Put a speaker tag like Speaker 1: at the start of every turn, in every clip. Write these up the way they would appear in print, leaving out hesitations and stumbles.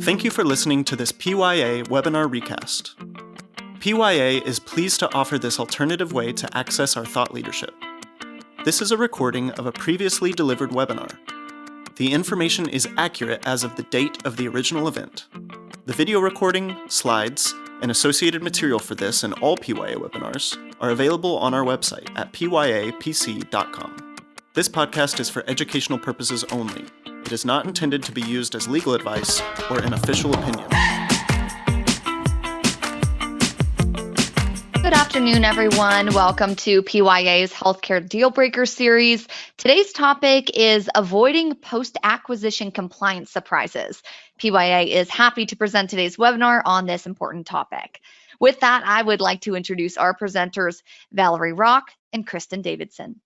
Speaker 1: Thank you for listening to this PYA webinar recast. PYA is pleased to offer this alternative way to access our thought leadership. This is a recording of a previously delivered webinar. The information is accurate as of the date of the original event. The video recording, slides, and associated material for this and all PYA webinars are available on our website at pyapc.com. This podcast is for educational purposes only. It is not intended to be used as legal advice or an official opinion.
Speaker 2: Good afternoon, everyone. Welcome to PYA's Healthcare Dealbreakers series. Today's topic is avoiding post-acquisition compliance surprises. PYA is happy to present today's webinar on this important topic. With that, I would like to introduce our presenters, Valerie Rock and Kristen Davidson.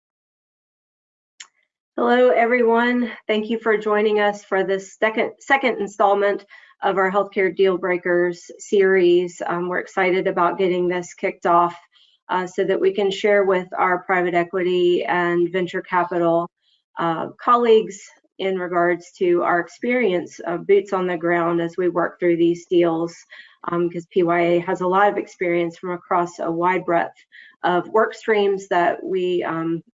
Speaker 3: Hello, everyone. Thank you for joining us for this second installment of our Healthcare Dealbreakers series. We're excited about getting this kicked off so that we can share with our private equity and venture capital colleagues in regards to our experience of boots on the ground as we work through these deals, because PYA has a lot of experience from across a wide breadth of work streams that we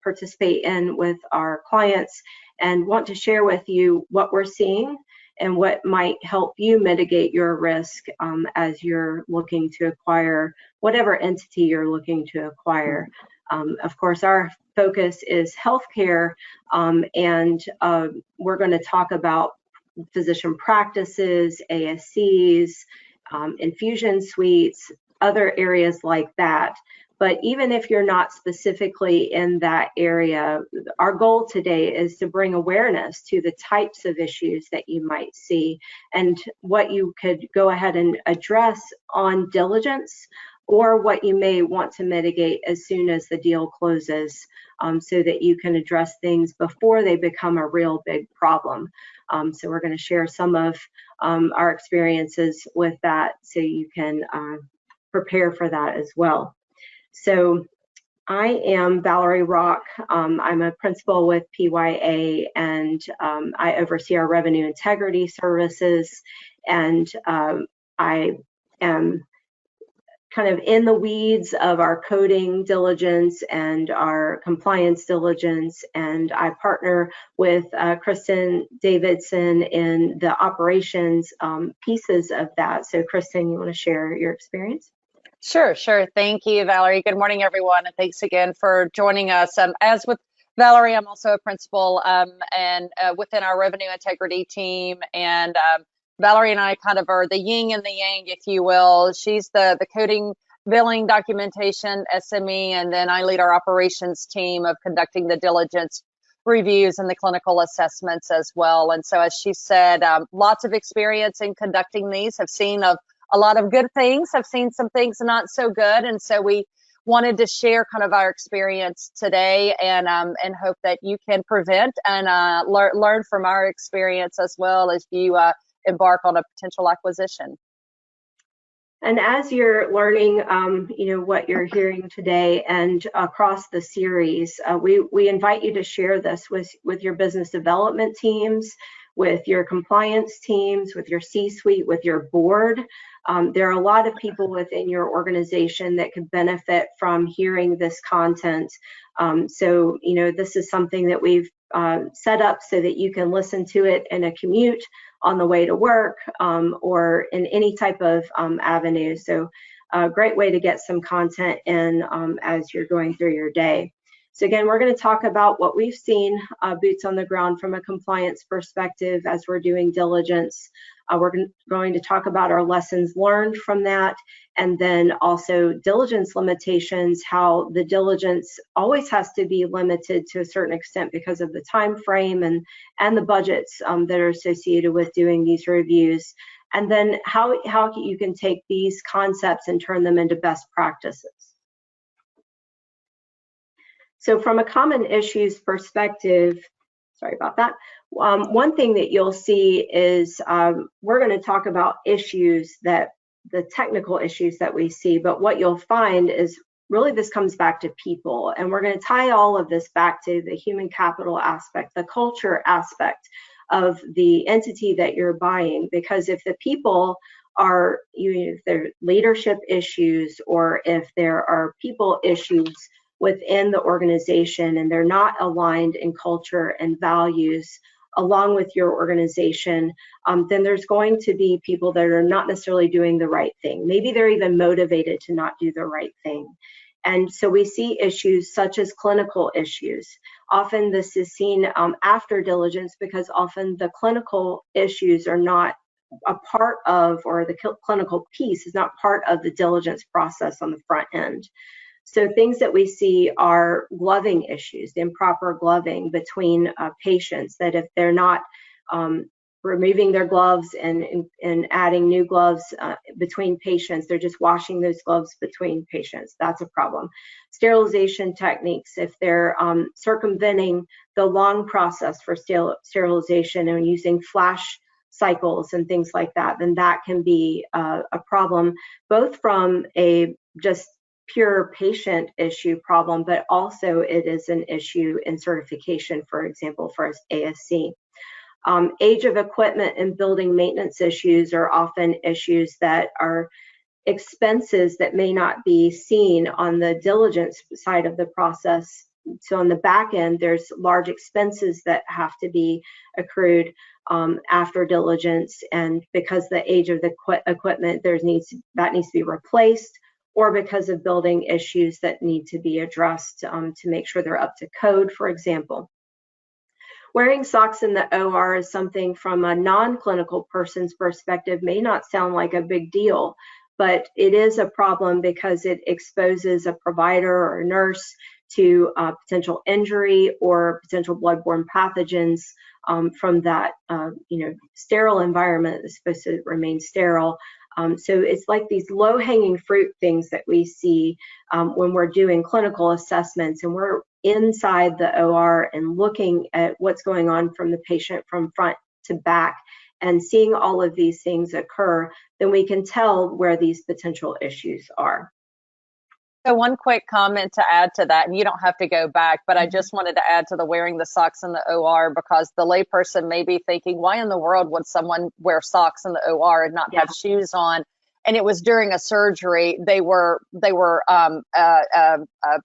Speaker 3: participate in with our clients, and want to share with you what we're seeing and what might help you mitigate your risk as you're looking to acquire whatever entity you're looking to acquire. Of course, our focus is healthcare, and we're going to talk about physician practices, ASCs, infusion suites, other areas like that. But even if you're not specifically in that area, our goal today is to bring awareness to the types of issues that you might see and what you could go ahead and address on diligence, or what you may want to mitigate as soon as the deal closes, so that you can address things before they become a real big problem. So we're going to share some of our experiences with that so you can prepare for that as well. So I am Valerie Rock. I'm a principal with PYA, and I oversee our revenue integrity services, and I am kind of in the weeds of our coding diligence and our compliance diligence, and I partner with Kristen Davidson in the operations pieces of that. So Kristen, you want to share your experience?
Speaker 4: Sure. Thank you, Valerie. Good morning, everyone, and thanks again for joining us. As with Valerie, I'm also a principal and within our revenue integrity team, and Valerie and I kind of are the yin and the yang, if you will. She's the coding, billing, documentation, SME, and then I lead our operations team of conducting the diligence reviews and the clinical assessments as well. And so, as she said, lots of experience in conducting these, have seen a lot of good things, have seen some things not so good. And so we wanted to share kind of our experience today, and hope that you can prevent and learn from our experience as well as you embark on a potential acquisition.
Speaker 3: And as you're learning, what you're hearing today and across the series, we invite you to share this with your business development teams, with your compliance teams, with your C-suite, with your board. There are a lot of people within your organization that could benefit from hearing this content. So, this is something that we've set up so that you can listen to it in a commute, on the way to work, or in any type of avenue. So a great way to get some content in as you're going through your day. So again, we're going to talk about what we've seen boots on the ground from a compliance perspective as we're doing diligence. We're going to talk about our lessons learned from that, and then also diligence limitations, how the diligence always has to be limited to a certain extent because of the time frame and the budgets that are associated with doing these reviews, and then how you can take these concepts and turn them into best practices. So from a common issues perspective, sorry about that. One thing that you'll see is we're going to talk about the technical issues that we see, but what you'll find is really this comes back to people, and we're going to tie all of this back to the human capital aspect, the culture aspect of the entity that you're buying, because if the people are, if there are leadership issues or if there are people issues within the organization and they're not aligned in culture and values along with your organization, then there's going to be people that are not necessarily doing the right thing. Maybe they're even motivated to not do the right thing. And so we see issues such as clinical issues. Often this is seen after diligence, because often the clinical issues are not a part of, or the clinical piece is not part of the diligence process on the front end. So things that we see are gloving issues, the improper gloving between patients, that if they're not removing their gloves and adding new gloves between patients, they're just washing those gloves between patients. That's a problem. Sterilization techniques, if they're circumventing the long process for sterilization and using flash cycles and things like that, then that can be a problem, both from a just pure patient issue problem, but also it is an issue in certification, for example, for ASC. Age of equipment and building maintenance issues are often issues that are expenses that may not be seen on the diligence side of the process. So on the back end, there's large expenses that have to be accrued after diligence, and because the age of the equipment, that needs to be replaced, or because of building issues that need to be addressed to make sure they're up to code, for example. Wearing socks in the OR is something from a non-clinical person's perspective may not sound like a big deal, but it is a problem because it exposes a provider or a nurse to potential injury or potential bloodborne pathogens from that sterile environment that's supposed to remain sterile. So it's like these low-hanging fruit things that we see when we're doing clinical assessments and we're inside the OR and looking at what's going on from the patient from front to back and seeing all of these things occur, then we can tell where these potential issues are.
Speaker 4: So one quick comment to add to that, and you don't have to go back, but I just wanted to add to the wearing the socks in the OR, because the layperson may be thinking, why in the world would someone wear socks in the OR and not have shoes on? And it was during a surgery. They were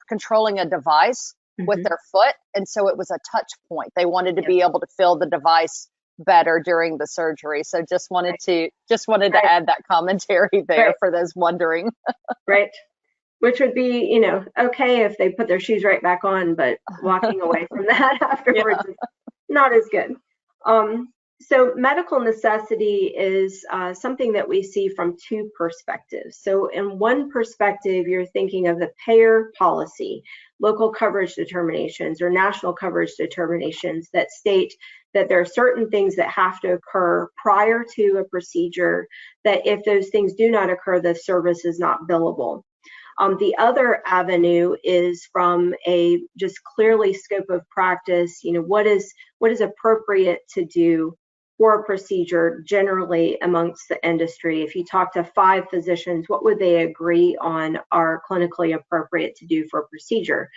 Speaker 4: controlling a device with their foot, and so it was a touch point. They wanted to be able to feel the device better during the surgery. So just wanted to add that commentary there for those wondering.
Speaker 3: Right. Which would be, okay if they put their shoes right back on, but walking away from that afterwards is not as good. So medical necessity is something that we see from two perspectives. So in one perspective, you're thinking of the payer policy, local coverage determinations or national coverage determinations that state that there are certain things that have to occur prior to a procedure, that if those things do not occur, the service is not billable. The other avenue is from a just clearly scope of practice, what is appropriate to do for a procedure generally amongst the industry. If you talk to 5 physicians, what would they agree on are clinically appropriate to do for a procedure?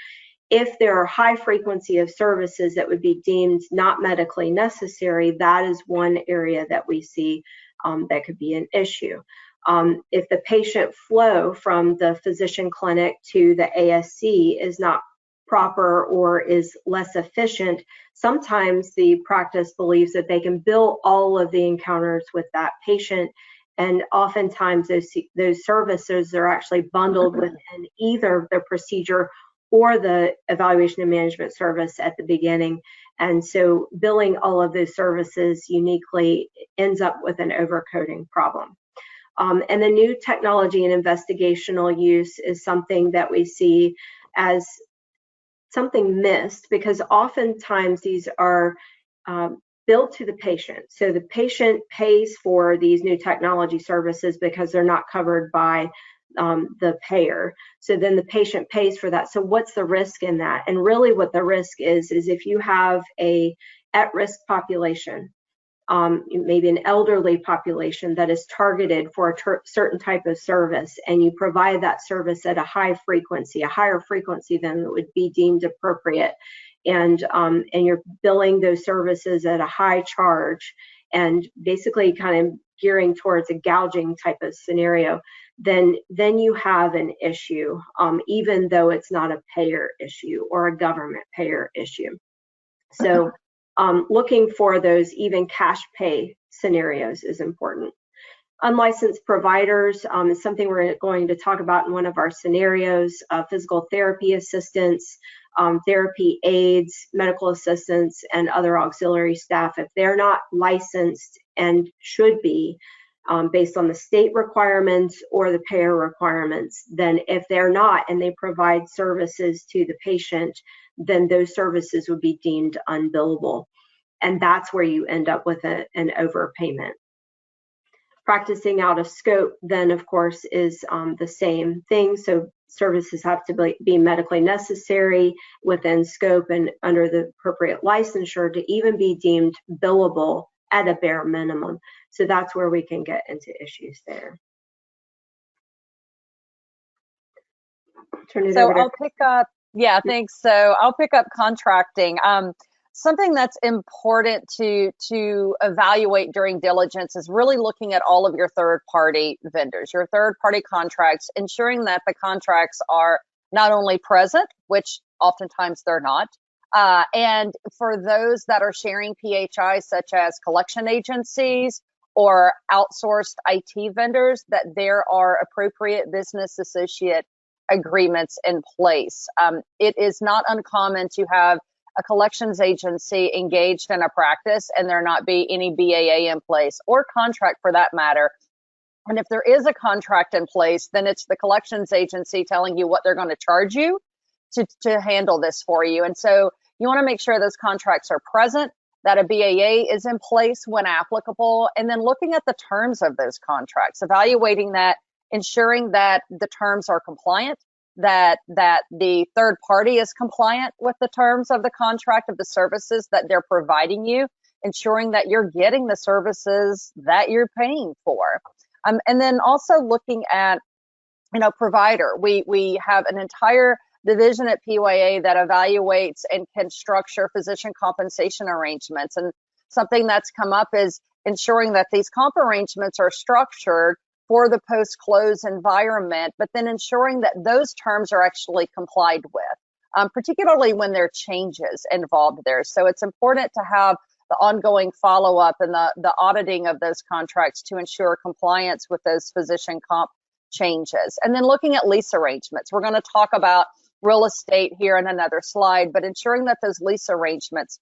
Speaker 3: If there are high frequency of services that would be deemed not medically necessary, that is one area that we see that could be an issue. If the patient flow from the physician clinic to the ASC is not proper or is less efficient, sometimes the practice believes that they can bill all of the encounters with that patient, and oftentimes those services are actually bundled within either the procedure or the evaluation and management service at the beginning. And so billing all of those services uniquely ends up with an overcoding problem. And the new technology and investigational use is something that we see as something missed, because oftentimes these are billed to the patient. So the patient pays for these new technology services because they're not covered by the payer. So then the patient pays for that. So what's the risk in that? And really what the risk is if you have a at-risk population, maybe an elderly population that is targeted for a certain type of service, and you provide that service at a higher frequency than it would be deemed appropriate, and you're billing those services at a high charge and basically kind of gearing towards a gouging type of scenario, then you have an issue, even though it's not a payer issue or a government payer issue. So looking for those even cash pay scenarios is important. Unlicensed providers is something we're going to talk about in one of our scenarios. Physical therapy assistants, therapy aides, medical assistants, and other auxiliary staff, if they're not licensed and should be based on the state requirements or the payer requirements, then if they're not and they provide services to the patient, then those services would be deemed unbillable. And that's where you end up with an overpayment. Practicing out of scope, then of course, is the same thing. So services have to be medically necessary within scope and under the appropriate licensure to even be deemed billable at a bare minimum. So that's where we can get into issues there. Turn it over to
Speaker 4: I'll pick up, yeah, thanks. So I'll pick up contracting. Something that's important to evaluate during diligence is really looking at all of your third-party vendors, your third-party contracts, ensuring that the contracts are not only present, which oftentimes they're not, and for those that are sharing PHI, such as collection agencies or outsourced IT vendors, that there are appropriate business associate agreements in place. It is not uncommon to have a collections agency engaged in a practice and there not be any BAA in place or contract for that matter. And if there is a contract in place, then it's the collections agency telling you what they're going to charge you to handle this for you. And so you want to make sure those contracts are present, that a BAA is in place when applicable, and then looking at the terms of those contracts, evaluating that, ensuring that the terms are compliant, that the third party is compliant with the terms of the contract of the services that they're providing you, ensuring that you're getting the services that you're paying for. And then also looking at, provider. We have an entire division at PYA that evaluates and can structure physician compensation arrangements. And something that's come up is ensuring that these comp arrangements are structured for the post-close environment, but then ensuring that those terms are actually complied with, particularly when there are changes involved there. So it's important to have the ongoing follow-up and the auditing of those contracts to ensure compliance with those physician comp changes. And then looking at lease arrangements. We're going to talk about real estate here in another slide, but ensuring that those lease arrangements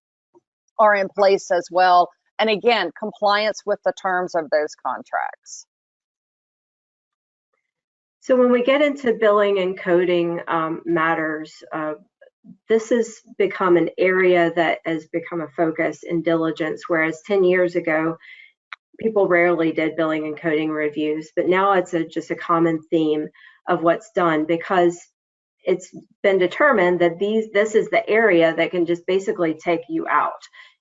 Speaker 4: are in place as well. And again, compliance with the terms of those contracts.
Speaker 3: So when we get into billing and coding matters, this has become an area that has become a focus in diligence, whereas 10 years ago, people rarely did billing and coding reviews, but now it's just a common theme of what's done because it's been determined that this is the area that can just basically take you out.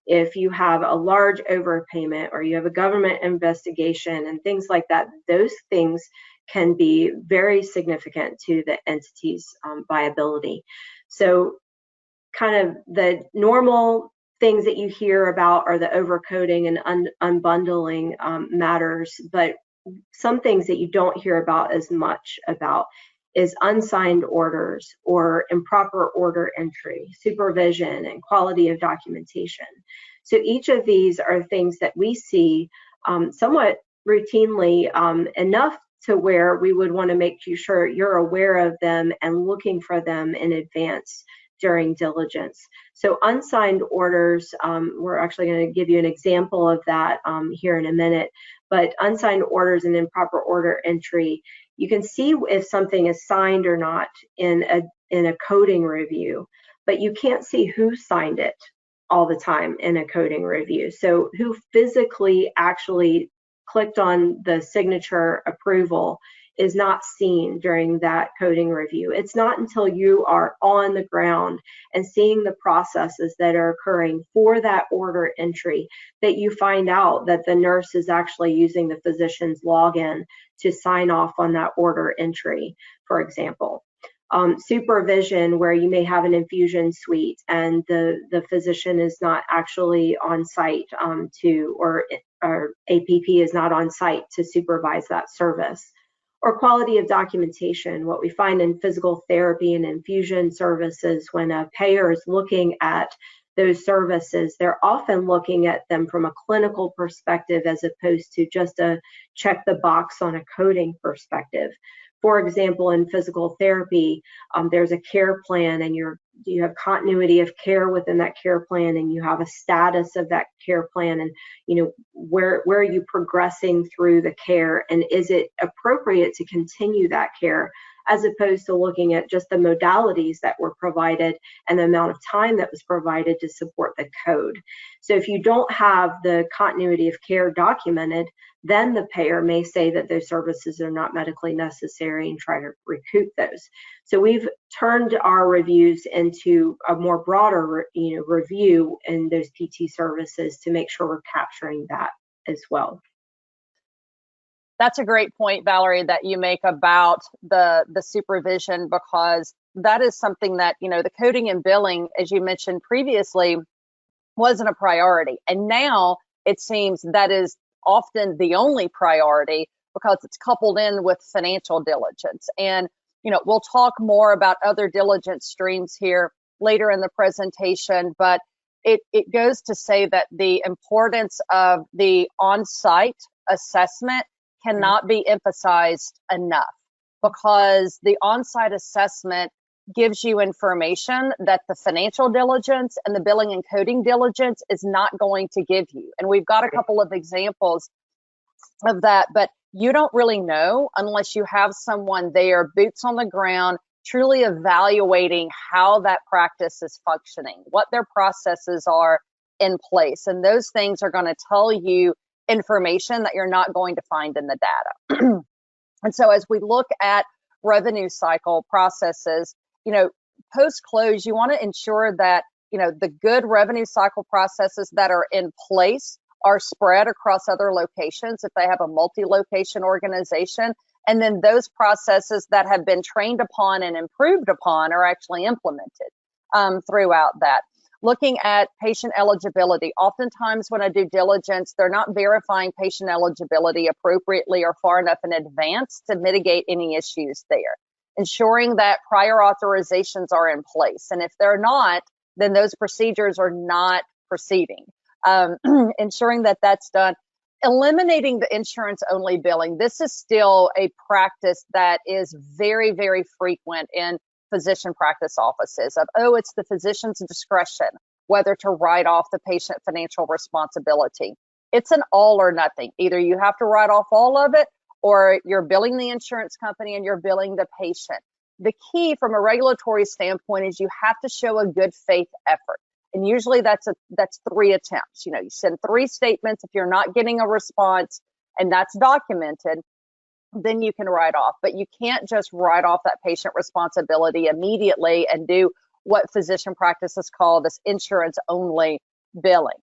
Speaker 3: If you have a large overpayment or you have a government investigation and things like that, those things can be very significant to the entity's viability. So kind of the normal things that you hear about are the overcoding and unbundling matters, but some things that you don't hear about as much about is unsigned orders or improper order entry, supervision, and quality of documentation. So each of these are things that we see somewhat routinely, enough to where we would want to make sure you're aware of them and looking for them in advance during diligence. So unsigned orders, we're actually going to give you an example of that here in a minute, but unsigned orders and improper order entry, you can see if something is signed or not in a coding review, but you can't see who signed it all the time in a coding review. So who physically actually clicked on the signature approval is not seen during that coding review. It's not until you are on the ground and seeing the processes that are occurring for that order entry that you find out that the nurse is actually using the physician's login to sign off on that order entry, for example. supervision where you may have an infusion suite and the physician is not actually on site or APP is not on site to supervise that service. Or quality of documentation. What we find in physical therapy and infusion services, when a payer is looking at those services, they're often looking at them from a clinical perspective as opposed to just a check the box on a coding perspective. For example, in physical therapy, there's a care plan and you have continuity of care within that care plan, and you have a status of that care plan, and where are you progressing through the care, and is it appropriate to continue that care, as opposed to looking at just the modalities that were provided and the amount of time that was provided to support the code. So if you don't have the continuity of care documented, then the payer may say that those services are not medically necessary and try to recoup those. So we've turned our reviews into a more broader review in those PT services to make sure we're capturing that as well.
Speaker 4: That's a great point, Valerie, that you make about the supervision, because that is something that, the coding and billing, as you mentioned previously, wasn't a priority. And now it seems that is often the only priority because it's coupled in with financial diligence. And, we'll talk more about other diligence streams here later in the presentation, but it goes to say that the importance of the on-site assessment cannot be emphasized enough, because the on-site assessment gives you information that the financial diligence and the billing and coding diligence is not going to give you. And we've got a couple of examples of that, but you don't really know unless you have someone there, boots on the ground, truly evaluating how that practice is functioning, what their processes are in place. And those things are going to tell you information that you're not going to find in the data. And so as we look at revenue cycle processes, post-close, you want to ensure that, the good revenue cycle processes that are in place are spread across other locations if they have a multi-location organization. And then those processes that have been trained upon and improved upon are actually implemented throughout that. Looking at patient eligibility, oftentimes when I do diligence, they're not verifying patient eligibility appropriately or far enough in advance to mitigate any issues there. Ensuring that prior authorizations are in place. And if they're not, then those procedures are not proceeding. Ensuring that that's done. Eliminating the insurance-only billing. This is still a practice that is very, very frequent in physician practice offices of, it's the physician's discretion whether to write off the patient financial responsibility. It's an all or nothing. Either you have to write off all of it, or you're billing the insurance company and you're billing the patient. The key from a regulatory standpoint is you have to show a good faith effort. And usually that's 3 attempts. You send 3 statements. If you're not getting a response and that's documented, then you can write off. But you can't just write off that patient responsibility immediately and do what physician practices call this insurance-only billing.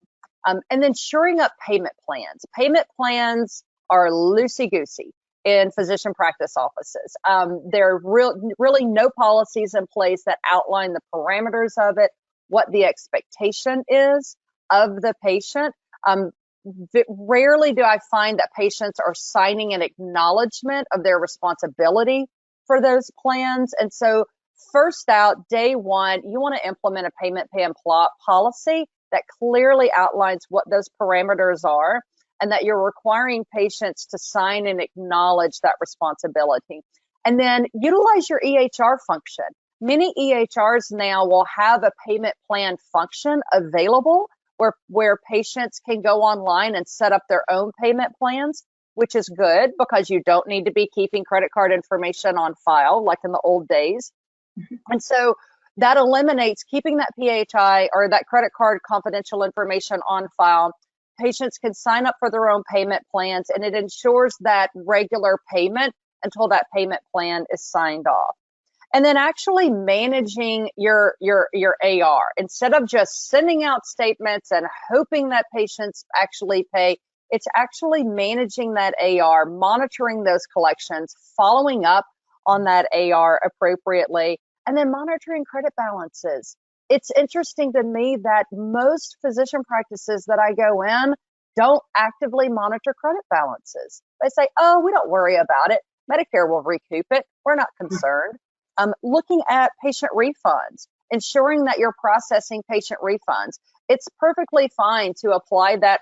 Speaker 4: And then shoring up payment plans. Payment plans are loosey-goosey in physician practice offices. There are really no policies in place that outline the parameters of it, what the expectation is of the patient. Rarely do I find that patients are signing an acknowledgement of their responsibility for those plans. And so first out, day one, you want to implement a payment plan policy that clearly outlines what those parameters are, and that you're requiring patients to sign and acknowledge that responsibility. And then utilize your EHR function. Many EHRs now will have a payment plan function available where patients can go online and set up their own payment plans, which is good because you don't need to be keeping credit card information on file like in the old days. And so that eliminates keeping that PHI or that credit card confidential information on file. Patients can sign up for their own payment plans, and it ensures that regular payment until that payment plan is signed off. And then actually managing your AR. Instead of just sending out statements and hoping that patients actually pay, it's actually managing that AR, monitoring those collections, following up on that AR appropriately, and then monitoring credit balances. It's interesting to me that most physician practices that I go in don't actively monitor credit balances. They say, oh, we don't worry about it. Medicare will recoup it. We're not concerned. Looking at patient refunds, ensuring that you're processing patient refunds. It's perfectly fine to apply that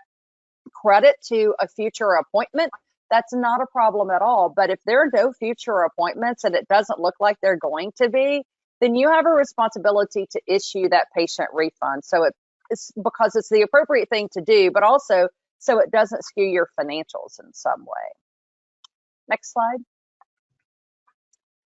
Speaker 4: credit to a future appointment. That's not a problem at all. But if there are no future appointments and it doesn't look like they're going to be, then you have a responsibility to issue that patient refund. So it's because it's the appropriate thing to do, but also so it doesn't skew your financials in some way. Next slide.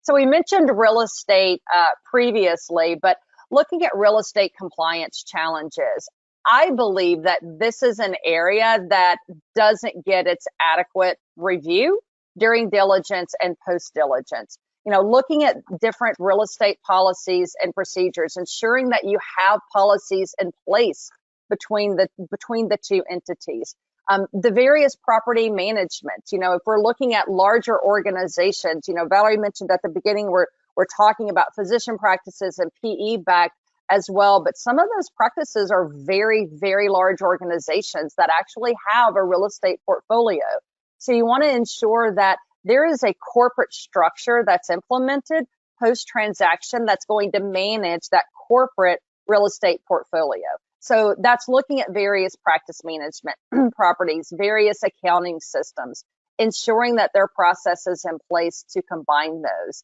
Speaker 4: So we mentioned real estate previously, but looking at real estate compliance challenges, I believe that this is an area that doesn't get its adequate review during diligence and post-diligence. You know, looking at different real estate policies and procedures, ensuring that you have policies in place between the two entities. The various property management, you know, if we're looking at larger organizations, you know, Valerie mentioned at the beginning, we're talking about physician practices and PE backed as well, but some of those practices are very, very large organizations that actually have a real estate portfolio. So you want to ensure that there is a corporate structure that's implemented post-transaction that's going to manage that corporate real estate portfolio. So that's looking at various practice management properties, various accounting systems, ensuring that there are processes in place to combine those.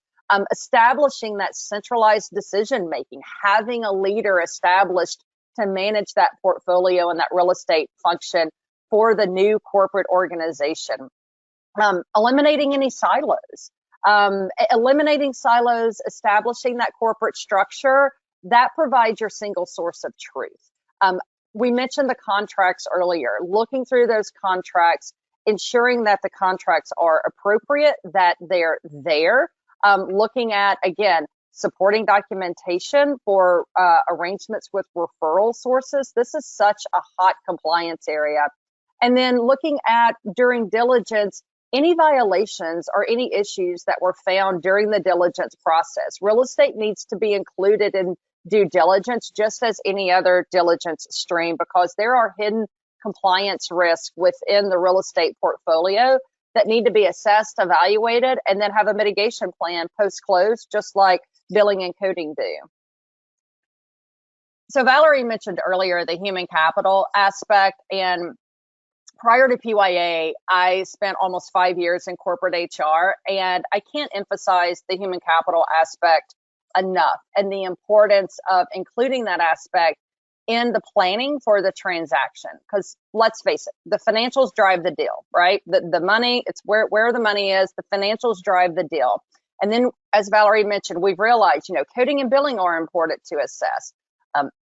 Speaker 4: Establishing that centralized decision-making, having a leader established to manage that portfolio and that real estate function for the new corporate organization. Eliminating any silos. Establishing that corporate structure, that provides your single source of truth. We mentioned the contracts earlier, looking through those contracts, ensuring that the contracts are appropriate, that they're there. Looking at, again, supporting documentation for arrangements with referral sources. This is such a hot compliance area. And then looking at, during diligence, any violations or any issues that were found during the diligence process. Real estate needs to be included in due diligence just as any other diligence stream, because there are hidden compliance risks within the real estate portfolio that need to be assessed, evaluated, and then have a mitigation plan post-close, just like billing and coding do. So Valerie mentioned earlier the human capital aspect, and prior to PYA, I spent almost 5 years in corporate HR, and I can't emphasize the human capital aspect enough and the importance of including that aspect in the planning for the transaction. Because let's face it, the financials drive the deal, right? The money, it's where the money is, the financials drive the deal. And then, as Valerie mentioned, we've realized, you know, coding and billing are important to assess.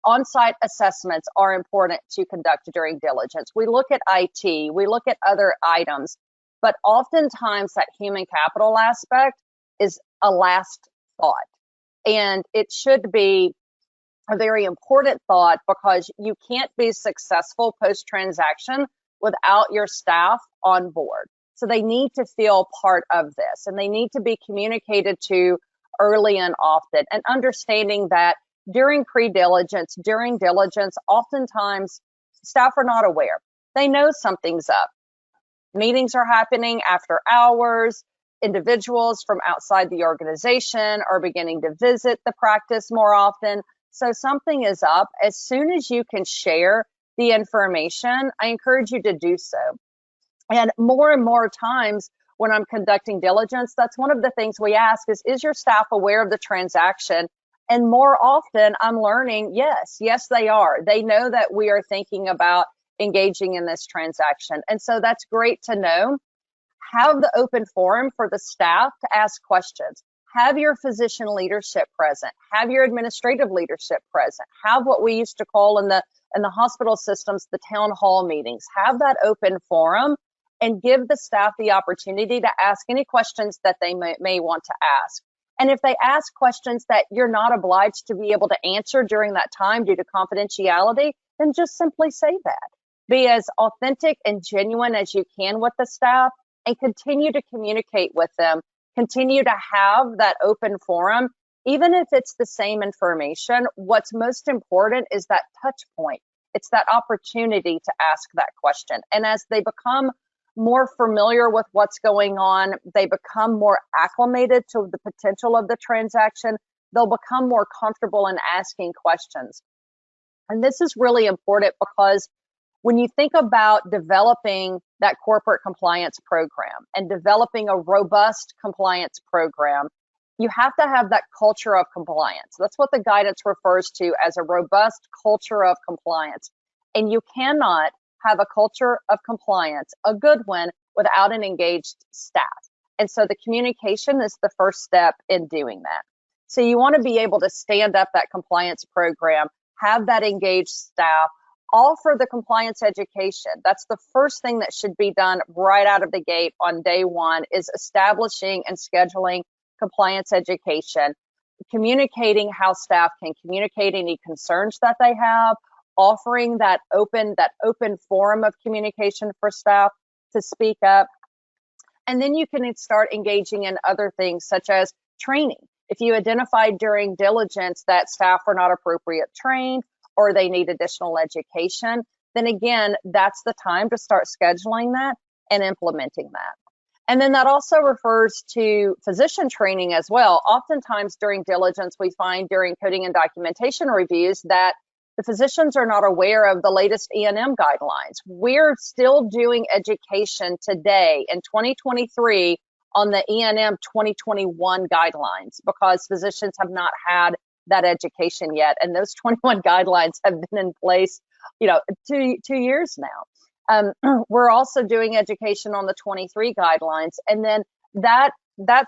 Speaker 4: On-site assessments are important to conduct during diligence. We look at IT, we look at other items, but oftentimes that human capital aspect is a last thought. And it should be a very important thought, because you can't be successful post-transaction without your staff on board. So they need to feel part of this, and they need to be communicated to early and often, and understanding that during pre-diligence, during diligence, oftentimes staff are not aware. They know something's up. Meetings are happening after hours. Individuals from outside the organization are beginning to visit the practice more often. So something is up. As soon as you can share the information, I encourage you to do so. And more times when I'm conducting diligence, that's one of the things we ask is your staff aware of the transaction? And more often I'm learning, yes, they are. They know that we are thinking about engaging in this transaction. And so that's great to know. Have the open forum for the staff to ask questions. Have your physician leadership present. Have your administrative leadership present. Have what we used to call in the hospital systems, the town hall meetings. Have that open forum and give the staff the opportunity to ask any questions that they may want to ask. And if they ask questions that you're not obliged to be able to answer during that time due to confidentiality, then just simply say that. Be as authentic and genuine as you can with the staff, and continue to communicate with them continue to have that open forum, even if it's the same information. What's most important is that touch point. It's that opportunity to ask that question. And as they become more familiar with what's going on, they become more acclimated to the potential of the transaction, they'll become more comfortable in asking questions. And this is really important because when you think about developing that corporate compliance program and developing a robust compliance program, you have to have that culture of compliance. That's what the guidance refers to as a robust culture of compliance. And you cannot have a culture of compliance, a good one, without an engaged staff. And so the communication is the first step in doing that. So you want to be able to stand up that compliance program, have that engaged staff, offer the compliance education. That's the first thing that should be done right out of the gate on day one, is establishing and scheduling compliance education, communicating how staff can communicate any concerns that they have, offering that open forum of communication for staff to speak up. And then you can start engaging in other things such as training. If you identified during diligence that staff are not appropriate trained or they need additional education, then again, that's the time to start scheduling that and implementing that. And then that also refers to physician training as well. Oftentimes during diligence, we find during coding and documentation reviews that the physicians are not aware of the latest E&M guidelines. We're still doing education today in 2023 on the E&M 2021 guidelines because physicians have not had that education yet. And those 21 guidelines have been in place, 2 years now. We're also doing education on the 23 guidelines. And then that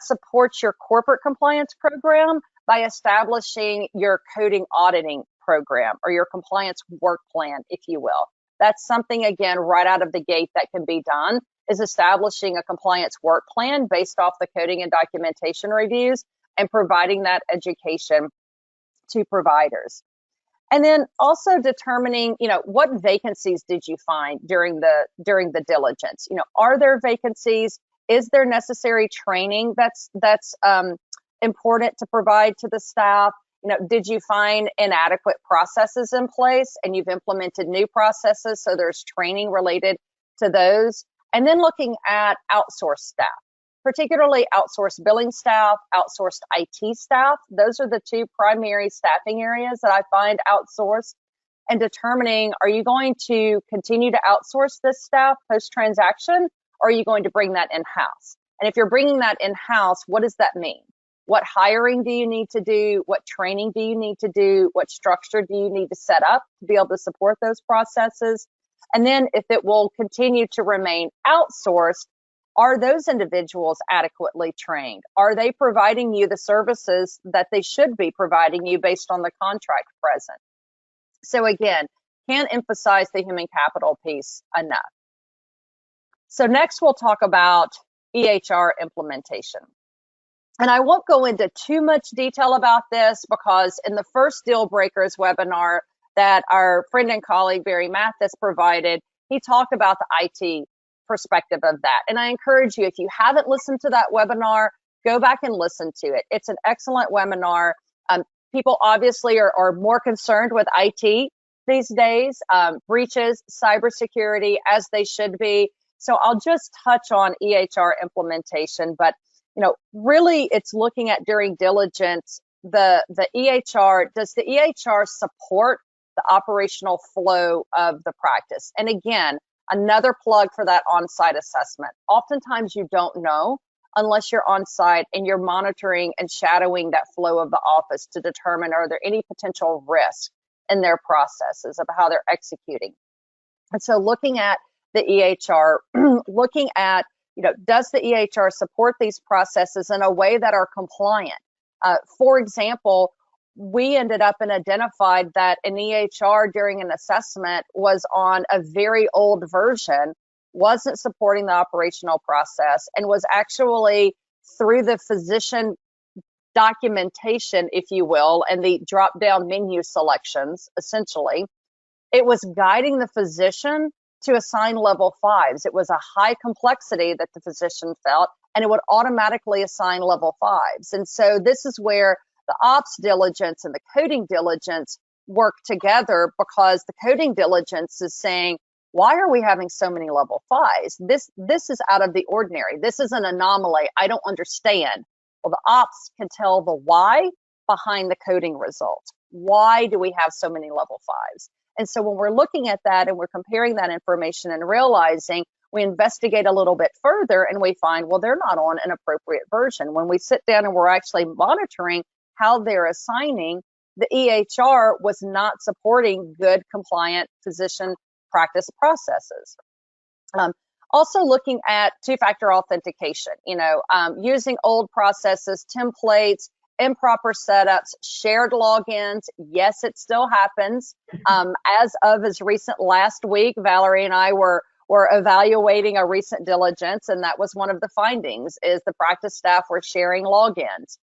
Speaker 4: supports your corporate compliance program by establishing your coding auditing program or your compliance work plan, if you will. That's something, again, right out of the gate that can be done, is establishing a compliance work plan based off the coding and documentation reviews and providing that education to providers. And then also determining, what vacancies did you find during the diligence? Are there vacancies? Is there necessary training that's important to provide to the staff? Did you find inadequate processes in place and you've implemented new processes, so there's training related to those? And then looking at outsourced staff, particularly outsourced billing staff, outsourced IT staff. Those are the two primary staffing areas that I find outsourced, and determining, are you going to continue to outsource this staff post-transaction, or are you going to bring that in-house? And if you're bringing that in-house, what does that mean? What hiring do you need to do? What training do you need to do? What structure do you need to set up to be able to support those processes? And then if it will continue to remain outsourced, are those individuals adequately trained? Are they providing you the services that they should be providing you based on the contract present? So again, can't emphasize the human capital piece enough. So next we'll talk about EHR implementation. And I won't go into too much detail about this because in the first Dealbreakers webinar that our friend and colleague Barry Mathis provided, he talked about the IT perspective of that. And I encourage you, if you haven't listened to that webinar, go back and listen to it. It's an excellent webinar. People obviously are more concerned with IT these days, breaches, cybersecurity, as they should be. So I'll just touch on EHR implementation, but really it's looking at during diligence, the EHR, does the EHR support the operational flow of the practice? And again, another plug for that on-site assessment. Oftentimes you don't know unless you're on-site and you're monitoring and shadowing that flow of the office to determine, are there any potential risks in their processes of how they're executing? And so looking at the EHR, looking at, does the EHR support these processes in a way that are compliant? For example, we ended up and identified that an EHR during an assessment was on a very old version, wasn't supporting the operational process, and was actually through the physician documentation, if you will, and the drop-down menu selections, essentially, it was guiding the physician to assign level 5s. It was a high complexity that the physician felt, and it would automatically assign level 5s. And so this is where the ops diligence and the coding diligence work together, because the coding diligence is saying, why are we having so many level 5s? This is out of the ordinary. This is an anomaly. I don't understand. Well, the ops can tell the why behind the coding result. Why do we have so many level 5s? And so when we're looking at that and we're comparing that information and realizing, we investigate a little bit further and we find, well, they're not on an appropriate version. When we sit down and we're actually monitoring how they're assigning, the EHR was not supporting good compliant physician practice processes. Also looking at two-factor authentication, using old processes, templates, improper setups, shared logins. Yes, it still happens. As recent last week, Valerie and I were evaluating a recent diligence, and that was one of the findings, is the practice staff were sharing logins.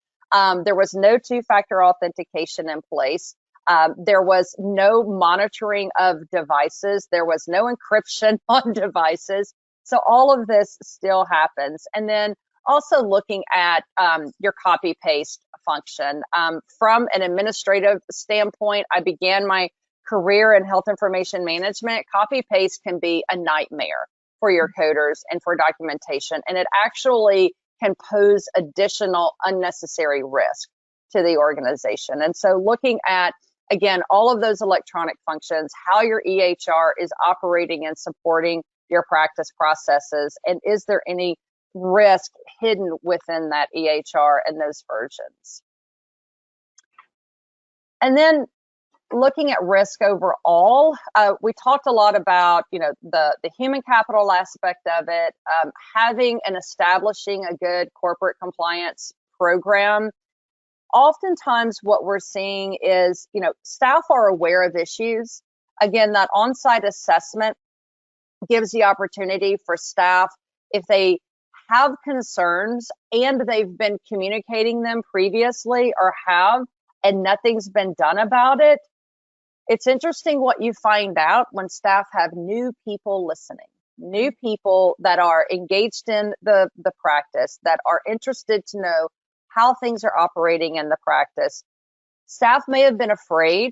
Speaker 4: There was no two-factor authentication in place. There was no monitoring of devices. There was no encryption on devices. So all of this still happens. And then also looking at your copy paste function. From an administrative standpoint, I began my career in health information management. Copy paste can be a nightmare for your coders and for documentation, and it actually can pose additional unnecessary risk to the organization. And so looking at, again, all of those electronic functions, how your EHR is operating and supporting your practice processes, and is there any risk hidden within that EHR and those versions. And then looking at risk overall, we talked a lot about, the human capital aspect of it, having and establishing a good corporate compliance program. Oftentimes what we're seeing is, staff are aware of issues. Again, that on-site assessment gives the opportunity for staff, if they have concerns and they've been communicating them previously and nothing's been done about it. It's interesting what you find out when staff have new people listening, new people that are engaged in the practice, that are interested to know how things are operating in the practice. Staff may have been afraid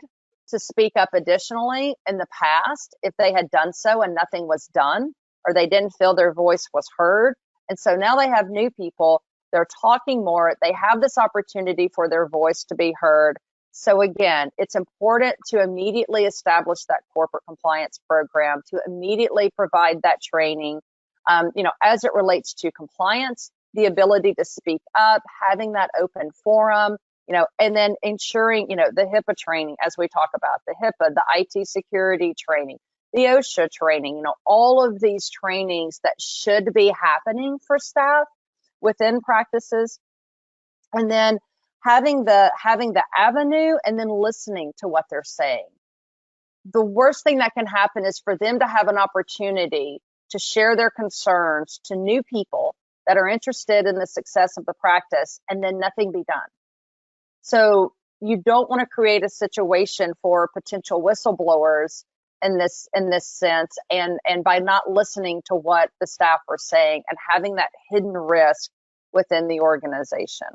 Speaker 4: to speak up additionally in the past if they had done so and nothing was done, or they didn't feel their voice was heard. And so now they have new people, they're talking more, they have this opportunity for their voice to be heard. So again, it's important to immediately establish that corporate compliance program, to immediately provide that training, as it relates to compliance, the ability to speak up, having that open forum, and then ensuring, the HIPAA training, as we talk about, the HIPAA, the IT security training, the OSHA training, all of these trainings that should be happening for staff within practices. And then having the avenue and then listening to what they're saying. The worst thing that can happen is for them to have an opportunity to share their concerns to new people that are interested in the success of the practice, and then nothing be done. So you don't want to create a situation for potential whistleblowers in this sense, and by not listening to what the staff are saying and having that hidden risk within the organization.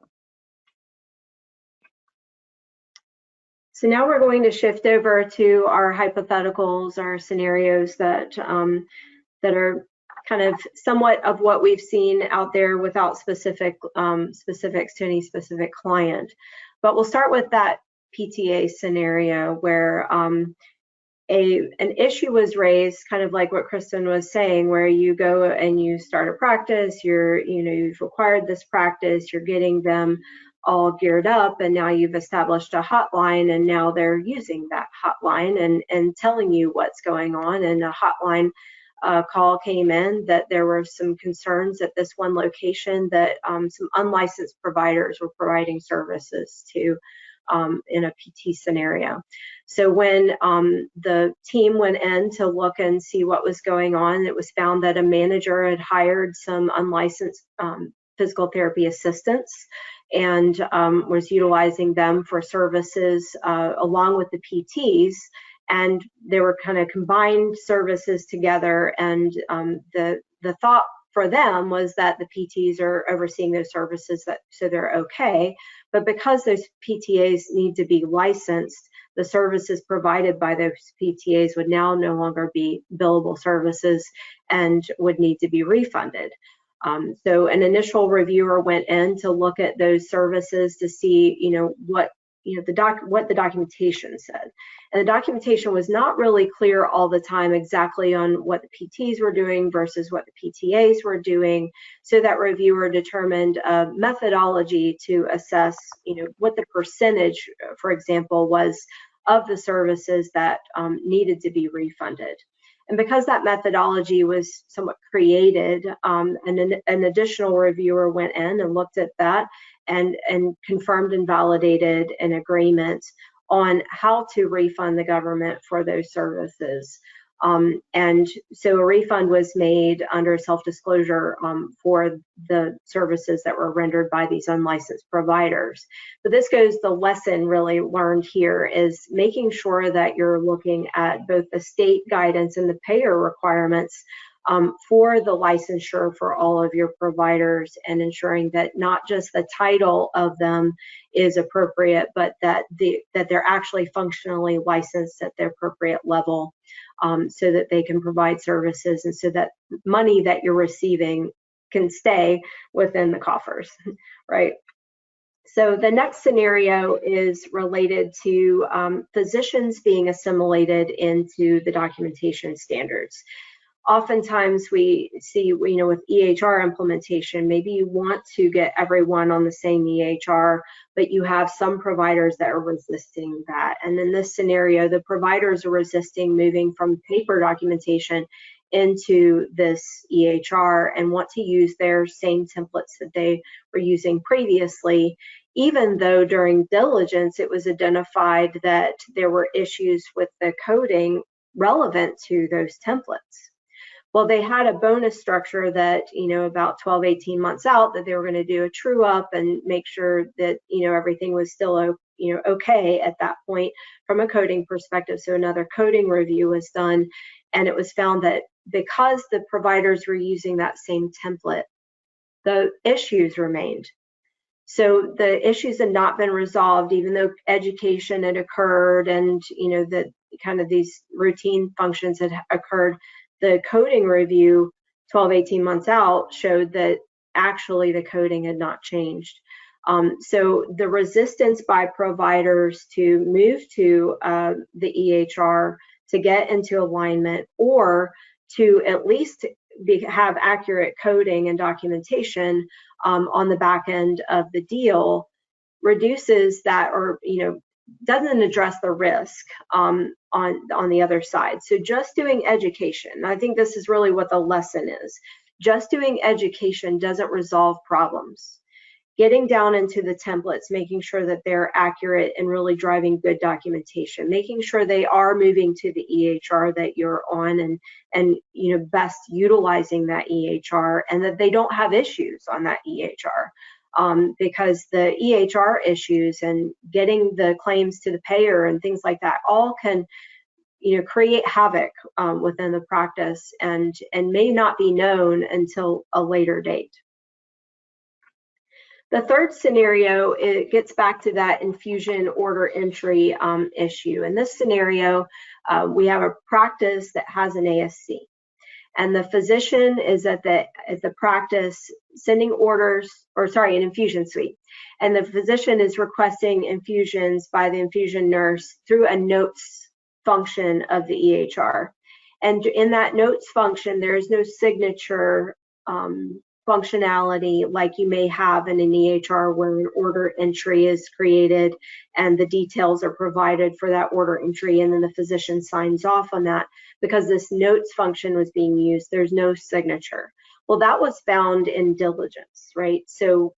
Speaker 3: So now we're going to shift over to our hypotheticals, our scenarios that are kind of somewhat of what we've seen out there without specifics to any specific client. But we'll start with that PTA scenario where an issue was raised, kind of like what Kristen was saying, where you go and you start a practice, you've acquired this practice, you're getting them all geared up, and now you've established a hotline, and now they're using that hotline and telling you what's going on. And a hotline call came in that there were some concerns at this one location that some unlicensed providers were providing services to in a PT scenario. So when the team went in to look and see what was going on, it was found that a manager had hired some unlicensed physical therapy assistants and was utilizing them for services along with the PTs. And they were kind of combined services together. And the thought for them was that the PTs are overseeing those services, so they're okay. But because those PTAs need to be licensed, the services provided by those PTAs would now no longer be billable services and would need to be refunded. So an initial reviewer went in to look at those services to see, what the documentation said. And the documentation was not really clear all the time exactly on what the PTs were doing versus what the PTAs were doing. So that reviewer determined a methodology to assess, what the percentage, for example, was of the services that needed to be refunded. And because that methodology was somewhat created, an additional reviewer went in and looked at that and confirmed and validated an agreement on how to refund the government for those services. And so a refund was made under self-disclosure for the services that were rendered by these unlicensed providers. But this goes, the lesson really learned here is making sure that you're looking at both the state guidance and the payer requirements for the licensure for all of your providers, and ensuring that not just the title of them is appropriate, but that they're actually functionally licensed at the appropriate level, so that they can provide services and so that money that you're receiving can stay within the coffers, right? So the next scenario is related to physicians being assimilated into the documentation standards. Oftentimes we see, with EHR implementation, maybe you want to get everyone on the same EHR, but you have some providers that are resisting that. And in this scenario, the providers are resisting moving from paper documentation into this EHR and want to use their same templates that they were using previously, even though during diligence it was identified that there were issues with the coding relevant to those templates. Well, they had a bonus structure that, about 12, 18 months out, that they were going to do a true up and make sure that, everything was still, okay at that point from a coding perspective. So another coding review was done, and it was found that because the providers were using that same template, the issues remained. So the issues had not been resolved, even though education had occurred and, that kind of these routine functions had occurred. The coding review 12, 18 months out showed that actually the coding had not changed. So the resistance by providers to move to the EHR to get into alignment, or to at least have accurate coding and documentation on the back end of the deal, reduces that, or doesn't address the risk on the other side. So just doing education, I think this is really what the lesson is. Just doing education doesn't resolve problems. Getting down into the templates, making sure that they're accurate and really driving good documentation, making sure they are moving to the EHR that you're on, and best utilizing that EHR, and that they don't have issues on that EHR. Because the EHR issues and getting the claims to the payer and things like that all can, create havoc within the practice and may not be known until a later date. The third scenario, it gets back to that infusion order entry issue. In this scenario, we have a practice that has an ASC. And the physician is at the practice sending orders, an infusion suite. And the physician is requesting infusions by the infusion nurse through a notes function of the EHR. And in that notes function, there is no signature functionality like you may have in an EHR, where an order entry is created and the details are provided for that order entry, and then the physician signs off on that. Because this notes function was being used, there's no signature. Well, that was found in diligence, right? So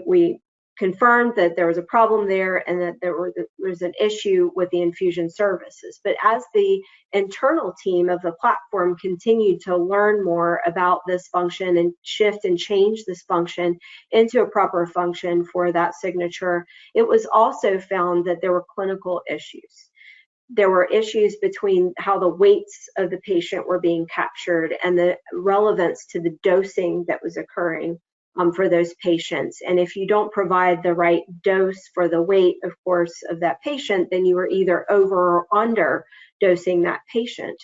Speaker 3: we confirmed that there was a problem there and that there was an issue with the infusion services. But as the internal team of the platform continued to learn more about this function and shift and change this function into a proper function for that signature, it was also found that there were clinical issues. there were issues between how the weights of the patient were being captured and the relevance to the dosing that was occurring for those patients. And if you don't provide the right dose for the weight, of course, of that patient, then you are either over or under dosing that patient.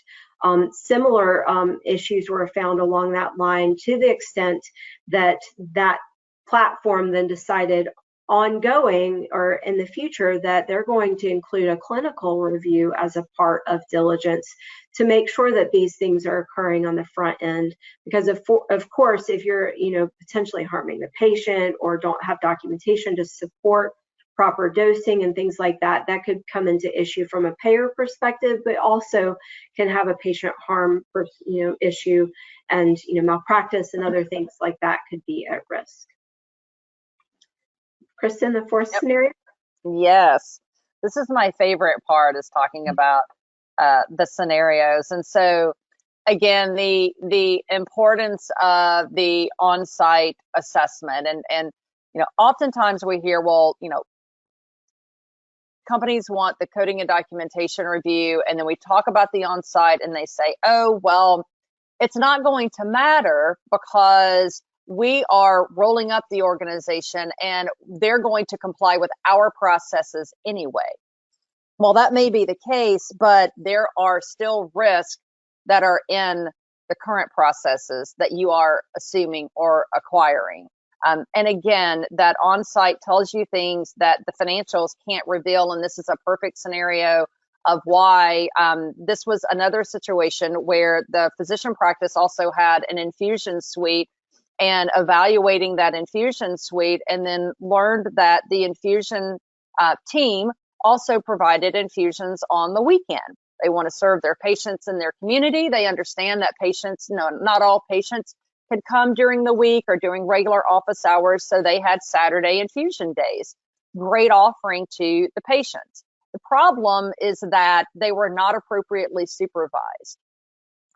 Speaker 3: Similar issues were found along that line, to the extent that that platform then decided ongoing or in the future that they're going to include a clinical review as a part of diligence to make sure that these things are occurring on the front end. Because of course, if you're potentially harming the patient or don't have documentation to support proper dosing and things like that, that could come into issue from a payer perspective, but also can have a patient harm issue, and malpractice and other things like that could be at risk. Kristen, the fourth scenario?
Speaker 4: Yes, this is my favorite part, is talking about the scenarios. And so again, the importance of the on-site assessment, and oftentimes we hear, well, companies want the coding and documentation review, and then we talk about the on-site and they say, oh, well, it's not going to matter because we are rolling up the organization and they're going to comply with our processes anyway. Well, that may be the case, but there are still risks that are in the current processes that you are assuming or acquiring. And again, that on-site tells you things that the financials can't reveal, and this is a perfect scenario of why. This was another situation where the physician practice also had an infusion suite, and evaluating that infusion suite, and then learned that the infusion team also provided infusions on the weekend. They want to serve their patients in their community. They understand that patients, not all patients can come during the week or during regular office hours, so they had Saturday infusion days. Great offering to the patients. The problem is that they were not appropriately supervised.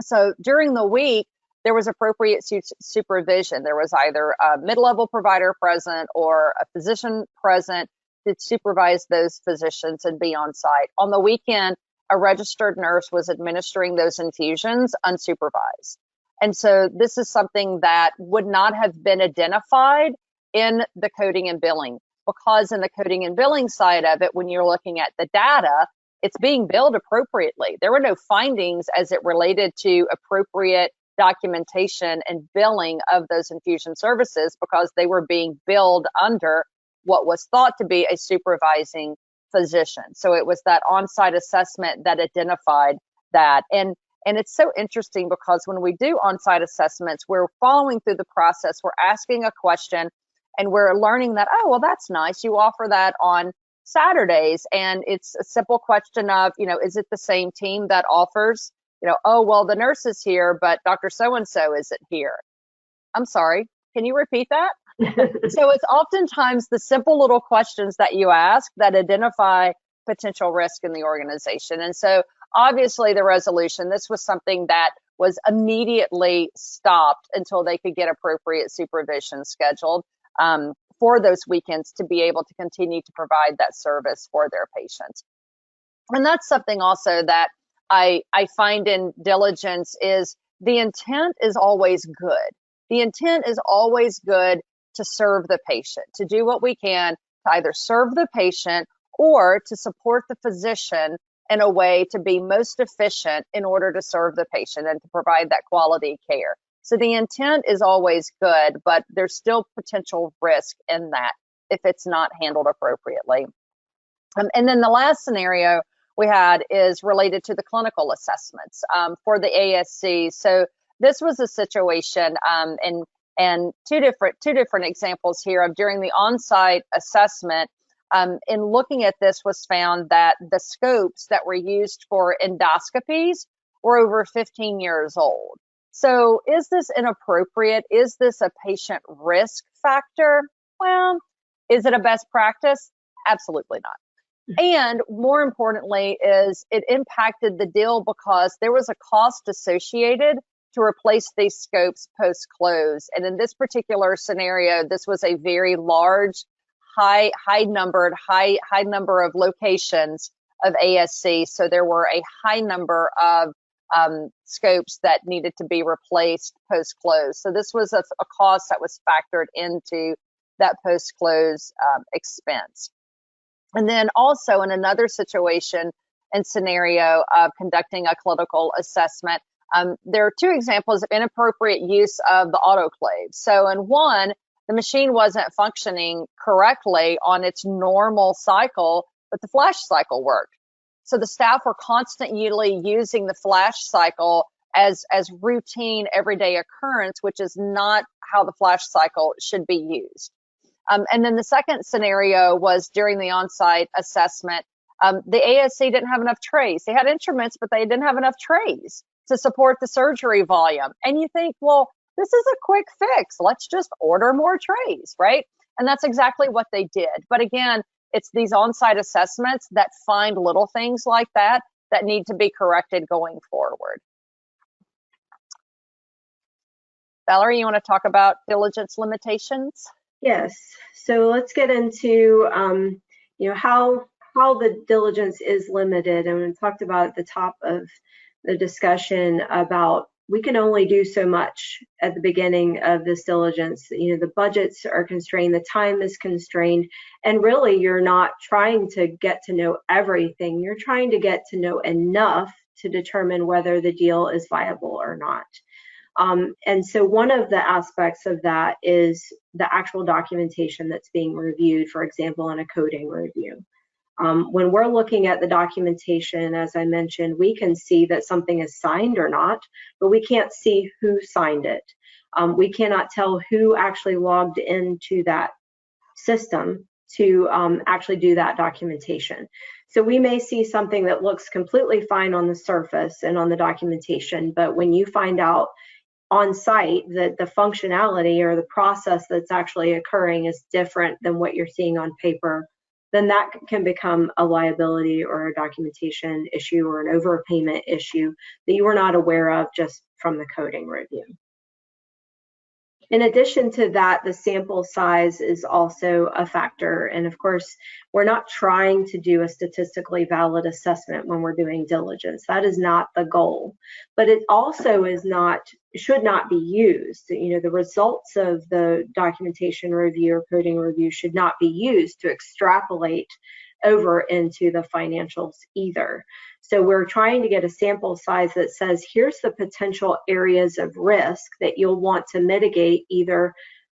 Speaker 4: So during the week, there was appropriate supervision. There was either a mid-level provider present or a physician present to supervise those physicians and be on site. On the weekend, a registered nurse was administering those infusions unsupervised. And so this is something that would not have been identified in the coding and billing, because in the coding and billing side of it, when you're looking at the data, it's being billed appropriately. There were no findings as it related to appropriate documentation and billing of those infusion services, because they were being billed under what was thought to be a supervising physician. So it was that on-site assessment that identified that. And it's so interesting, because when we do on-site assessments, we're following through the process, we're asking a question, and we're learning that, oh, well, that's nice, you offer that on Saturdays. And it's a simple question of, is it the same team that offers? Oh, well, the nurse is here, but Dr. So-and-so isn't here. I'm sorry, can you repeat that? So it's oftentimes the simple little questions that you ask that identify potential risk in the organization. And so obviously the resolution, this was something that was immediately stopped until they could get appropriate supervision scheduled for those weekends to be able to continue to provide that service for their patients. And that's something also that I find in diligence is the intent is always good. The intent is always good to serve the patient, to do what we can to either serve the patient or to support the physician in a way to be most efficient in order to serve the patient and to provide that quality care. So the intent is always good, but there's still potential risk in that if it's not handled appropriately. And then the last scenario we had is related to the clinical assessments for the ASC. So this was a situation, and two different examples here of during the on-site assessment. In looking at this, was found that the scopes that were used for endoscopies were over 15 years old. So is this inappropriate? Is this a patient risk factor? Well, is it a best practice? Absolutely not. And more importantly, is it impacted the deal because there was a cost associated to replace these scopes post-close. And in this particular scenario, this was a very large, high number of locations of ASC. So there were a high number of scopes that needed to be replaced post-close. So this was a cost that was factored into that post-close expense. And then also in another situation and scenario of conducting a clinical assessment, there are two examples of inappropriate use of the autoclave. So in one, the machine wasn't functioning correctly on its normal cycle, but the flash cycle worked. So the staff were constantly using the flash cycle as routine everyday occurrence, which is not how the flash cycle should be used. And then the second scenario was during the on-site assessment, the ASC didn't have enough trays. They had instruments, but they didn't have enough trays to support the surgery volume. And you think, well, this is a quick fix. Let's just order more trays, right? And that's exactly what they did. But again, it's these on-site assessments that find little things like that need to be corrected going forward. Valerie, you want to talk about diligence limitations?
Speaker 3: Yes. So let's get into how the diligence is limited, and we talked about at the top of the discussion about we can only do so much at the beginning of this diligence. The budgets are constrained, the time is constrained, and really you're not trying to get to know everything. You're trying to get to know enough to determine whether the deal is viable or not. And so one of the aspects of that is the actual documentation that's being reviewed, for example, in a coding review. When we're looking at the documentation, as I mentioned, we can see that something is signed or not, but we can't see who signed it. We cannot tell who actually logged into that system to actually do that documentation. So we may see something that looks completely fine on the surface and on the documentation, but when you find out on site that the functionality or the process that's actually occurring is different than what you're seeing on paper, then that can become a liability or a documentation issue or an overpayment issue that you were not aware of just from the coding review. In addition to that, the sample size is also a factor. And of course, we're not trying to do a statistically valid assessment when we're doing diligence. That is not the goal. But it also should not be used. The results of the documentation review or coding review should not be used to extrapolate over into the financials either. So we're trying to get a sample size that says, here's the potential areas of risk that you'll want to mitigate either,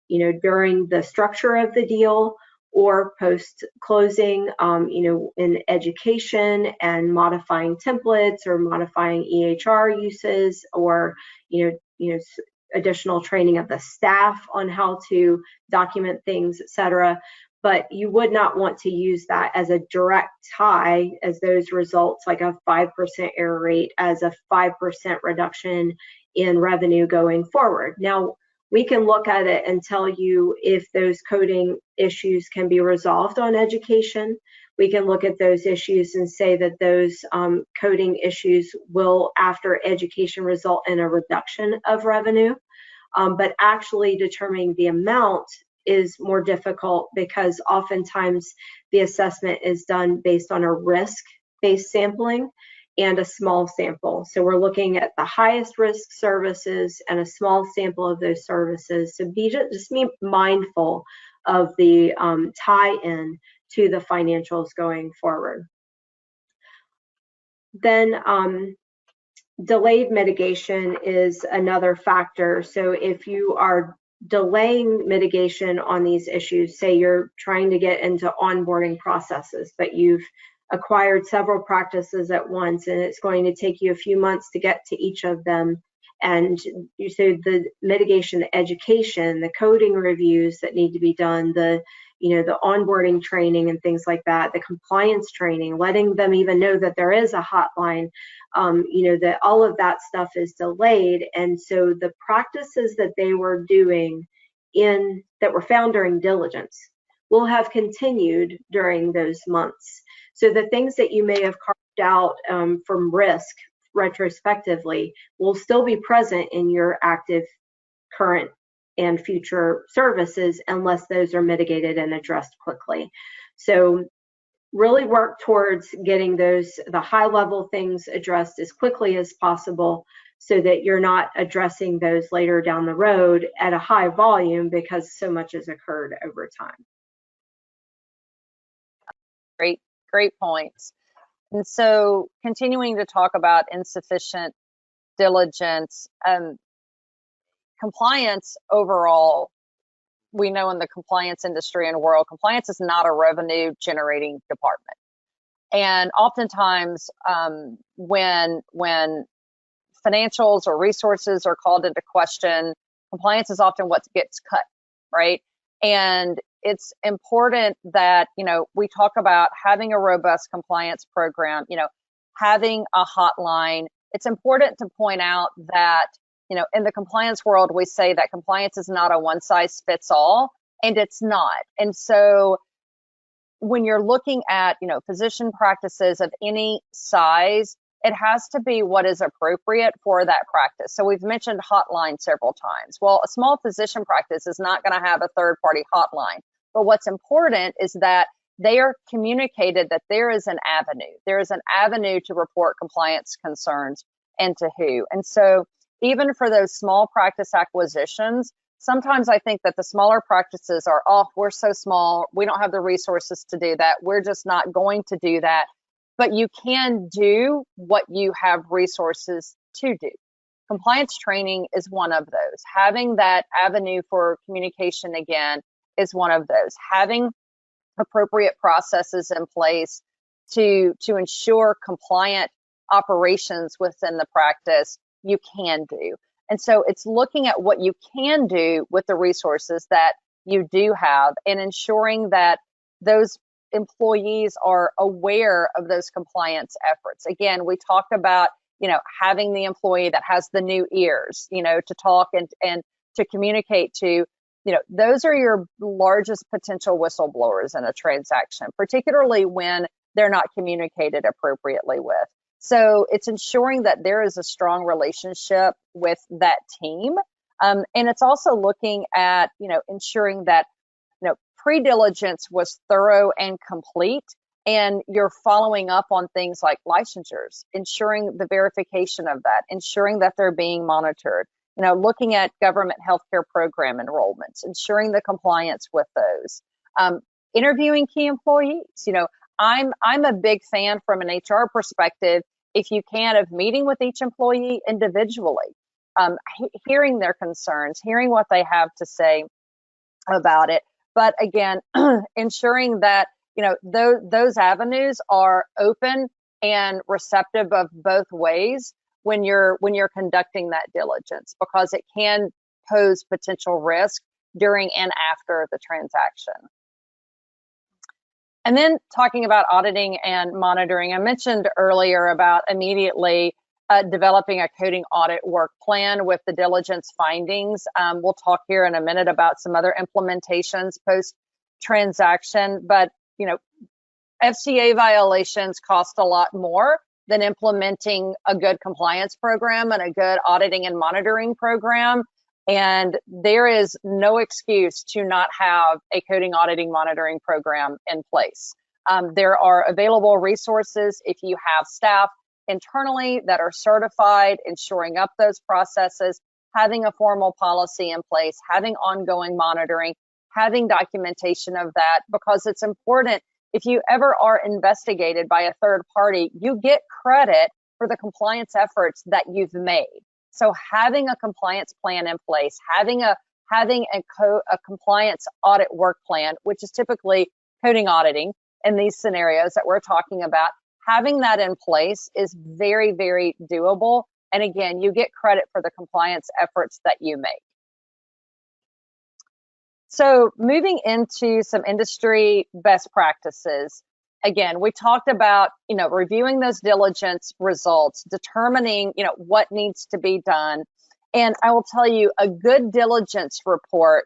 Speaker 3: during the structure of the deal or post-closing, in education and modifying templates or modifying EHR uses or, additional training of the staff on how to document things, et cetera. But you would not want to use that as a direct tie as those results, like a 5% error rate, as a 5% reduction in revenue going forward. Now, we can look at it and tell you if those coding issues can be resolved on education. We can look at those issues and say that those coding issues will, after education, result in a reduction of revenue. But actually determining the amount is more difficult because oftentimes the assessment is done based on a risk-based sampling and a small sample. So we're looking at the highest risk services and a small sample of those services. So just be mindful of the tie-in to the financials going forward. Then delayed mitigation is another factor. So if you are delaying mitigation on these issues, say you're trying to get into onboarding processes, but you've acquired several practices at once and it's going to take you a few months to get to each of them, and you say the mitigation, the education, the coding reviews that need to be done, the onboarding training and things like that, the compliance training, letting them even know that there is a hotline, that all of that stuff is delayed. And so the practices that they were doing that were found during diligence will have continued during those months. So the things that you may have carved out from risk retrospectively will still be present in your active, current, and future services unless those are mitigated and addressed quickly. So really work towards getting the high level things addressed as quickly as possible, so that you're not addressing those later down the road at a high volume because so much has occurred over time.
Speaker 4: Great points. And so continuing to talk about insufficient diligence, compliance overall, we know in the compliance industry and world, compliance is not a revenue generating department. And oftentimes when financials or resources are called into question, compliance is often what gets cut, right? And it's important that, we talk about having a robust compliance program, having a hotline. It's important to point out that, in the compliance world, we say that compliance is not a one size fits all, and it's not. And so when you're looking at, physician practices of any size, it has to be what is appropriate for that practice. So we've mentioned hotline several times. Well, a small physician practice is not going to have a third-party hotline. But what's important is that they are communicated that there is an avenue. There is an avenue to report compliance concerns and to who. And so even for those small practice acquisitions, sometimes I think that the smaller practices are, we're so small, we don't have the resources to do that. We're just not going to do that. But you can do what you have resources to do. Compliance training is one of those. Having that avenue for communication again is one of those. Having appropriate processes in place to ensure compliant operations within the practice, you can do. And so it's looking at what you can do with the resources that you do have and ensuring that those employees are aware of those compliance efforts. Again, we talked about, having the employee that has the new ears, to talk and to communicate to, those are your largest potential whistleblowers in a transaction, particularly when they're not communicated appropriately with. So it's ensuring that there is a strong relationship with that team. And it's also looking at, ensuring that, pre-diligence was thorough and complete, and you're following up on things like licensures, ensuring the verification of that, ensuring that they're being monitored, looking at government healthcare program enrollments, ensuring the compliance with those, interviewing key employees. I'm a big fan from an HR perspective, if you can, of meeting with each employee individually, hearing their concerns, hearing what they have to say about it. But again, ensuring that, those avenues are open and receptive of both ways when you're conducting that diligence, because it can pose potential risk during and after the transaction. And then talking about auditing and monitoring, I mentioned earlier about immediately developing a coding audit work plan with the diligence findings. We'll talk here in a minute about some other implementations post-transaction, but FCA violations cost a lot more than implementing a good compliance program and a good auditing and monitoring program. And there is no excuse to not have a coding, auditing, monitoring program in place. There are available resources if you have staff internally that are certified in shoring up those processes, having a formal policy in place, having ongoing monitoring, having documentation of that, because it's important. If you ever are investigated by a third party, you get credit for the compliance efforts that you've made. So having a compliance plan in place, having a compliance audit work plan, which is typically coding auditing in these scenarios that we're talking about, having that in place is very, very doable. And again, you get credit for the compliance efforts that you make. So moving into some industry best practices. Again, we talked about, reviewing those diligence results, determining, what needs to be done. And I will tell you, a good diligence report,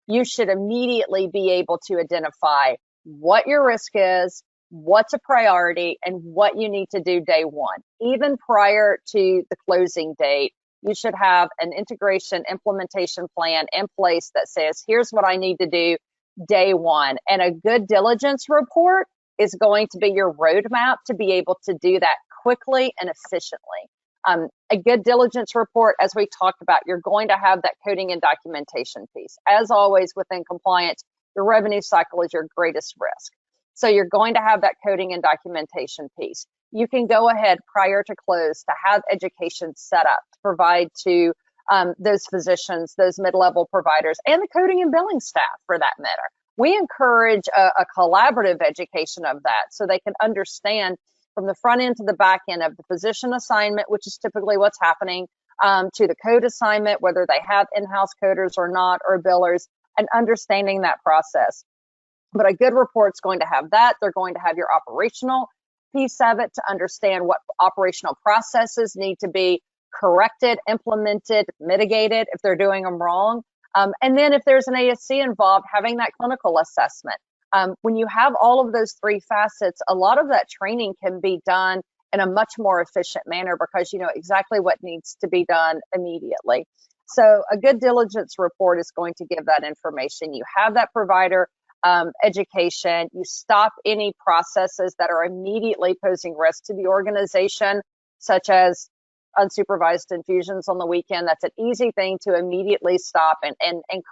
Speaker 4: you should immediately be able to identify what your risk is, what's a priority, and what you need to do day one. Even prior to the closing date, you should have an integration implementation plan in place that says, here's what I need to do day one. And a good diligence report is going to be your roadmap to be able to do that quickly and efficiently. A good diligence report, as we talked about, you're going to have that coding and documentation piece. As always within compliance, your revenue cycle is your greatest risk. So you're going to have that coding and documentation piece. You can go ahead prior to close to have education set up to provide to those physicians, those mid-level providers, and the coding and billing staff for that matter. We encourage a collaborative education of that so they can understand from the front end to the back end of the physician assignment, which is typically what's happening, to the code assignment, whether they have in-house coders or not, or billers, and understanding that process. But a good report's going to have that. They're going to have your operational piece of it to understand what operational processes need to be corrected, implemented, mitigated if they're doing them wrong. And then if there's an ASC involved, having that clinical assessment. When you have all of those three facets, a lot of that training can be done in a much more efficient manner because you know exactly what needs to be done immediately. So a good diligence report is going to give that information. You have that provider education, you stop any processes that are immediately posing risk to the organization, such as unsupervised infusions on the weekend. That's an easy thing to immediately stop and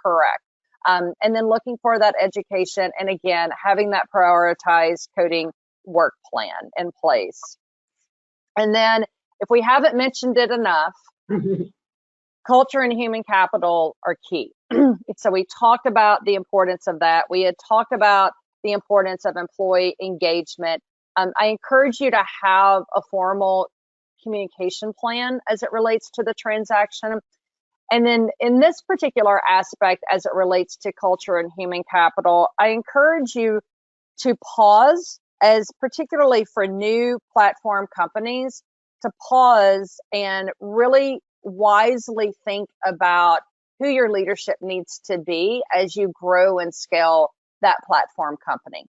Speaker 4: correct. And then looking for that education, and again, having that prioritized coding work plan in place. And then if we haven't mentioned it enough, culture and human capital are key. So we talked about the importance of that. We had talked about the importance of employee engagement. I encourage you to have a formal communication plan as it relates to the transaction. And then in this particular aspect, as it relates to culture and human capital, I encourage you to pause, as particularly for new platform companies, to pause and really wisely think about who your leadership needs to be as you grow and scale that platform company.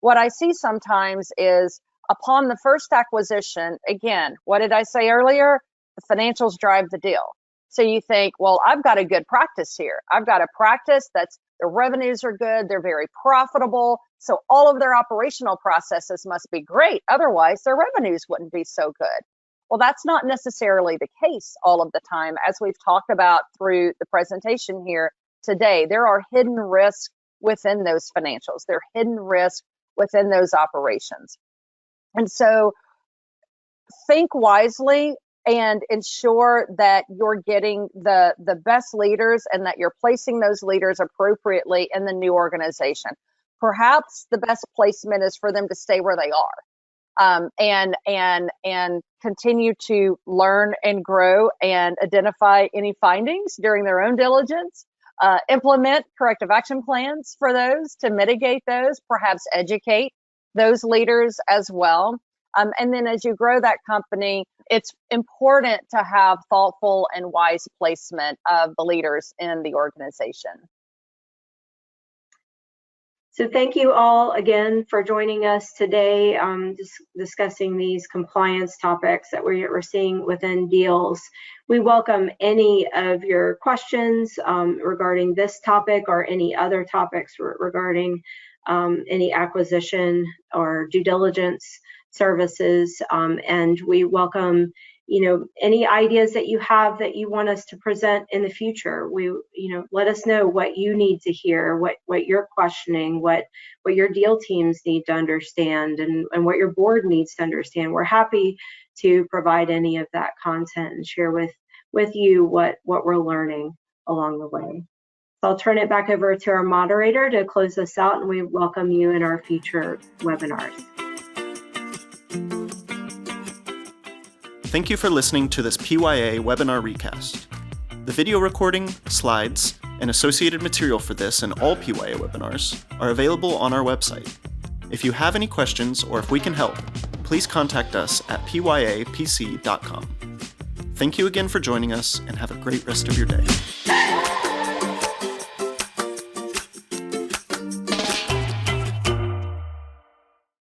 Speaker 4: What I see sometimes is upon the first acquisition, again, what did I say earlier? The financials drive the deal. So you think, well, I've got a good practice here. I've got a practice that's the revenues are good. They're very profitable. So all of their operational processes must be great. Otherwise, their revenues wouldn't be so good. Well, that's not necessarily the case all of the time. As we've talked about through the presentation here today, there are hidden risks within those financials. There are hidden risks within those operations. And so think wisely and ensure that you're getting the best leaders and that you're placing those leaders appropriately in the new organization. Perhaps the best placement is for them to stay where they are and continue to learn and grow and identify any findings during their own diligence, implement corrective action plans for those to mitigate those, perhaps educate those leaders as well. And then as you grow that company, it's important to have thoughtful and wise placement of the leaders in the organization.
Speaker 3: So thank you all again for joining us today, discussing these compliance topics that we're seeing within deals. We welcome any of your questions regarding this topic or any other topics regarding any acquisition or due diligence services, and we welcome any ideas that you have that you want us to present in the future. Let us know what you need to hear, what you're questioning, what your deal teams need to understand, and what your board needs to understand. We're happy to provide any of that content and share with you what we're learning along the way. So I'll turn it back over to our moderator to close this out, and we welcome you in our future webinars.
Speaker 1: Thank you for listening to this PYA webinar recast. The video recording, slides, and associated material for this and all PYA webinars are available on our website. If you have any questions or if we can help, please contact us at pyapc.com. Thank you again for joining us and have a great rest of your day.